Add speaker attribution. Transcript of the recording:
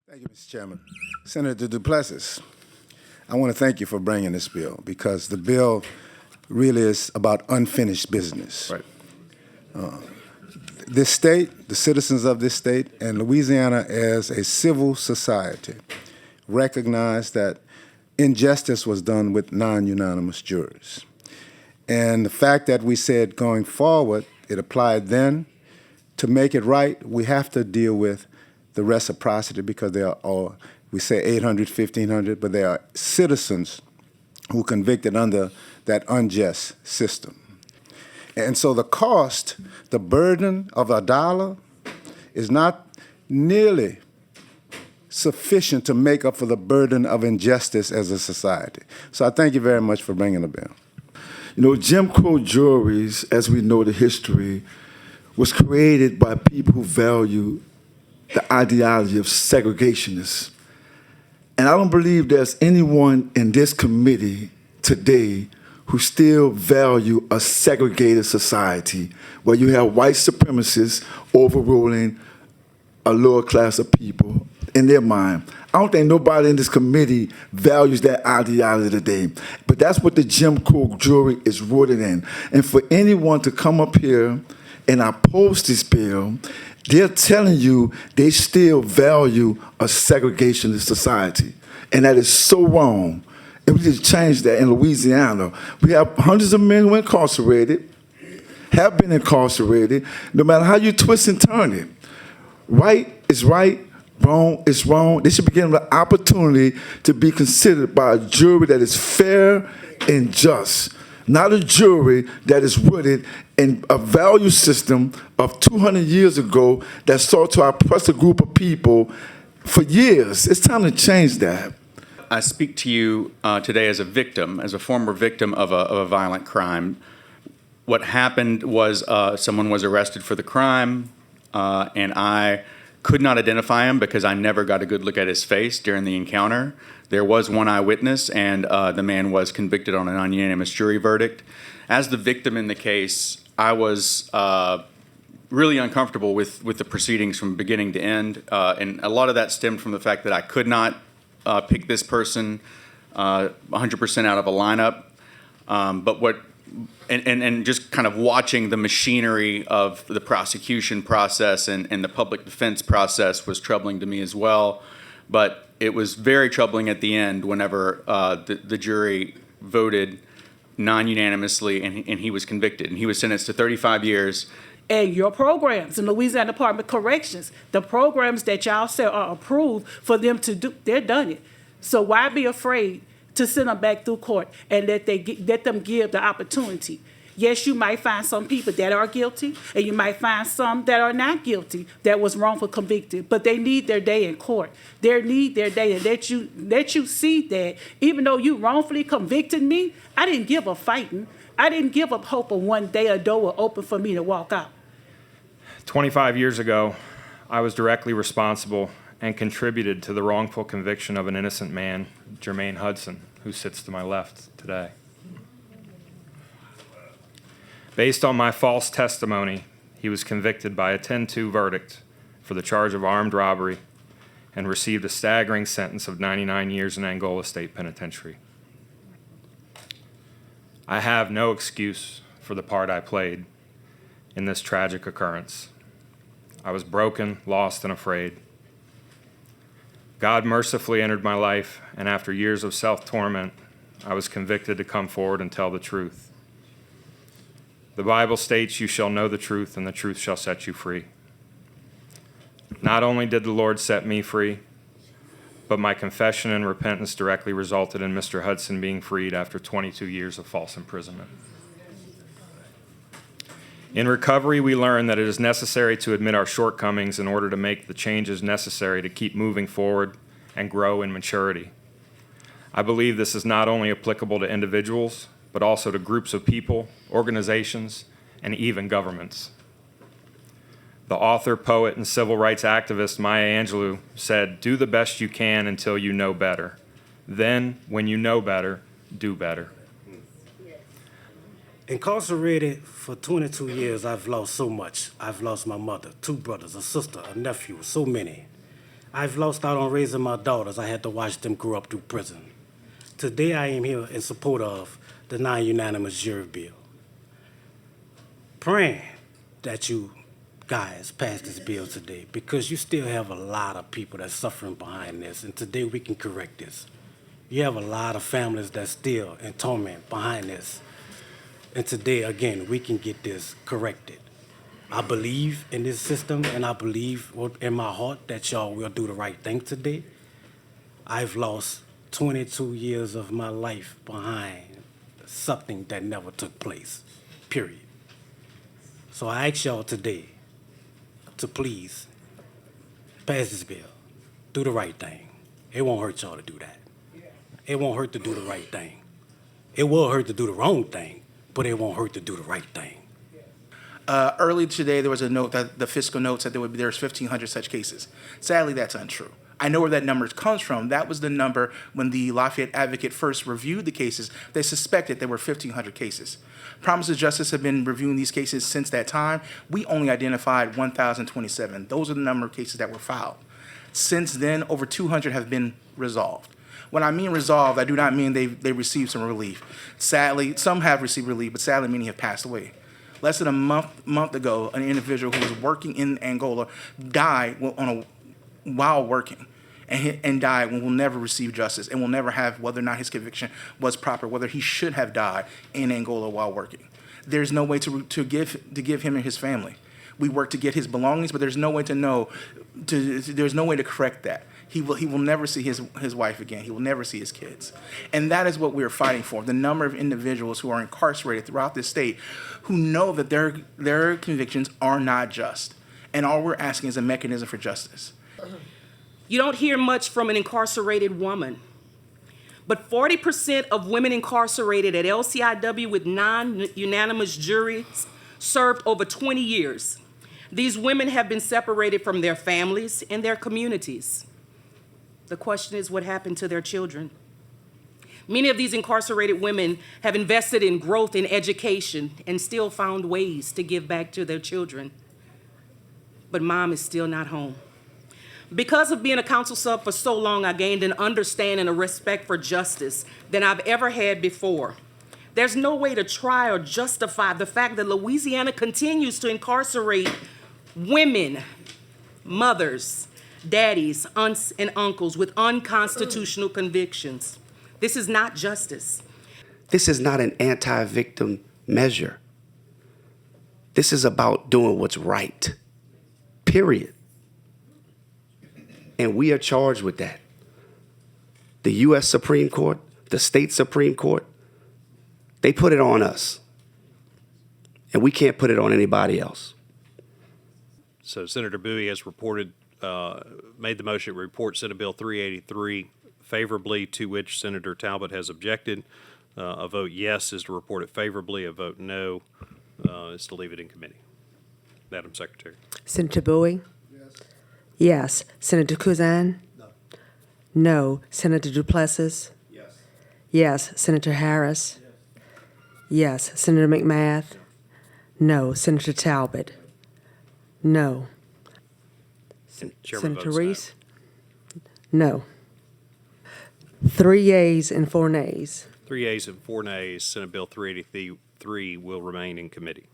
Speaker 1: Thank you, Mr. Chairman. Senator Duplessis, I want to thank you for bringing this bill because the bill really is about unfinished business.
Speaker 2: Right.
Speaker 1: This state, the citizens of this state, and Louisiana as a civil society recognize that injustice was done with non-unanimous juries. And the fact that we said going forward, it applied then, to make it right, we have to deal with the reciprocity because they are all, we say 800, 1,500, but they are citizens who convicted under that unjust system. And so the cost, the burden of $1 is not nearly sufficient to make up for the burden of injustice as a society. So I thank you very much for bringing the bill.
Speaker 2: You know, Jim Crow juries, as we know the history, was created by people who value the ideology of segregationists. And I don't believe there's anyone in this committee today who still value a segregated society where you have white supremacists overruling a lower class of people in their mind. I don't think nobody in this committee values that ideology today. But that's what the Jim Crow jury is rooted in. And for anyone to come up here and oppose this bill, they're telling you they still value a segregationist society. And that is so wrong. And we just changed that in Louisiana. We have hundreds of men who are incarcerated, have been incarcerated, no matter how you twist and turn it. Right is right, wrong is wrong. They should be given the opportunity to be considered by a jury that is fair and just, not a jury that is rooted in a value system of 200 years ago that sought to oppress a group of people for years. It's time to change that.
Speaker 3: I speak to you today as a victim, as a former victim of a violent crime. What happened was someone was arrested for the crime, and I could not identify him because I never got a good look at his face during the encounter. There was one eyewitness, and the man was convicted on a non-unanimous jury verdict. As the victim in the case, I was really uncomfortable with the proceedings from beginning to end, and a lot of that stemmed from the fact that I could not pick this person 100% out of a lineup. And just kind of watching the machinery of the prosecution process and the public defense process was troubling to me as well. But it was very troubling at the end whenever the jury voted non-unanimously and he was convicted. And he was sentenced to 35 years.
Speaker 4: And your programs in Louisiana Department of Corrections, the programs that y'all say are approved for them to do, they're done it. So why be afraid to send them back through court and let them give the opportunity? Yes, you might find some people that are guilty, and you might find some that are not guilty, that was wrongfully convicted, but they need their day in court. They need their day, and let you see that even though you wrongfully convicted me, I didn't give up fighting. I didn't give up hope of one day a door will open for me to walk out.
Speaker 5: 25 years ago, I was directly responsible and contributed to the wrongful conviction of an innocent man, Jermaine Hudson, who sits to my left today. Based on my false testimony, he was convicted by a 10-2 verdict for the charge of armed robbery and received a staggering sentence of 99 years in Angola State Penitentiary. I have no excuse for the part I played in this tragic occurrence. I was broken, lost, and afraid. God mercifully entered my life, and after years of self-torment, I was convicted to come forward and tell the truth. The Bible states, "You shall know the truth, and the truth shall set you free." Not only did the Lord set me free, but my confession and repentance directly resulted in Mr. Hudson being freed after 22 years of false imprisonment. In recovery, we learn that it is necessary to admit our shortcomings in order to make the changes necessary to keep moving forward and grow in maturity. I believe this is not only applicable to individuals, but also to groups of people, organizations, and even governments. The author, poet, and civil rights activist Maya Angelou said, "Do the best you can until you know better. Then, when you know better, do better."
Speaker 6: Incarcerated for 22 years, I've lost so much. I've lost my mother, 2 brothers, a sister, a nephew, so many. I've lost out on raising my daughters. I had to watch them grow up through prison. Today I am here in support of the non-unanimous jury bill. Praying that you guys pass this bill today because you still have a lot of people that's suffering behind this, and today we can correct this. You have a lot of families that's still in torment behind this, and today, again, we can get this corrected. I believe in this system, and I believe in my heart that y'all will do the right thing today. I've lost 22 years of my life behind something that never took place, period. So I ask y'all today to please pass this bill. Do the right thing. It won't hurt y'all to do that. It won't hurt to do the right thing. It will hurt to do the wrong thing, but it won't hurt to do the right thing.
Speaker 7: Early today, there was a note that the fiscal note said there's 1,500 such cases. Sadly, that's untrue. I know where that number comes from. That was the number when the Lafayette Advocate first reviewed the cases. They suspected there were 1,500 cases. Promise of Justice have been reviewing these cases since that time. We only identified 1,027. Those are the number of cases that were filed. Since then, over 200 have been resolved. When I mean resolved, I do not mean they received some relief. Sadly, some have received relief, but sadly, many have passed away. Less than a month ago, an individual who was working in Angola died while working, and died and will never receive justice and will never have whether or not his conviction was proper, whether he should have died in Angola while working. There's no way to give him and his family. We work to get his belongings, but there's no way there's no way to correct that. He will never see his wife again. He will never see his kids. And that is what we're fighting for. The number of individuals who are incarcerated throughout this state who know that their convictions are not just. And all we're asking is a mechanism for justice.
Speaker 8: You don't hear much from an incarcerated woman. But 40% of women incarcerated at LCIW with non-unanimous juries served over 20 years. These women have been separated from their families and their communities. The question is, what happened to their children? Many of these incarcerated women have invested in growth in education and still found ways to give back to their children. But mom is still not home. Because of being a counsel sub for so long, I gained an understanding and a respect for justice than I've ever had before. There's no way to try or justify the fact that Louisiana continues to incarcerate women, mothers, daddies, aunts, and uncles with unconstitutional convictions. This is not justice.
Speaker 9: This is not an anti-victim measure. This is about doing what's right, period. And we are charged with that. The U.S. Supreme Court, the state Supreme Court, they put it on us. And we can't put it on anybody else.
Speaker 10: So Senator Bowie has made the motion to report Senate Bill 383 favorably, to which Senator Talbot has objected. A vote yes is to report it favorably. A vote no is to leave it in committee. Madam Secretary.
Speaker 11: Senator Bowie? Yes. Senator Kuzan? No. No. Senator Duplessis?
Speaker 2: Yes.
Speaker 11: Yes. Senator Harris? Yes. Senator McMath? No. Senator Talbot? No.
Speaker 10: Chairman
Speaker 11: Senator
Speaker 10: votes
Speaker 11: Reese? No. 3 yeas and 4 nays.
Speaker 10: 3 yeas and 4 nays. Senate Bill 383 will remain in committee.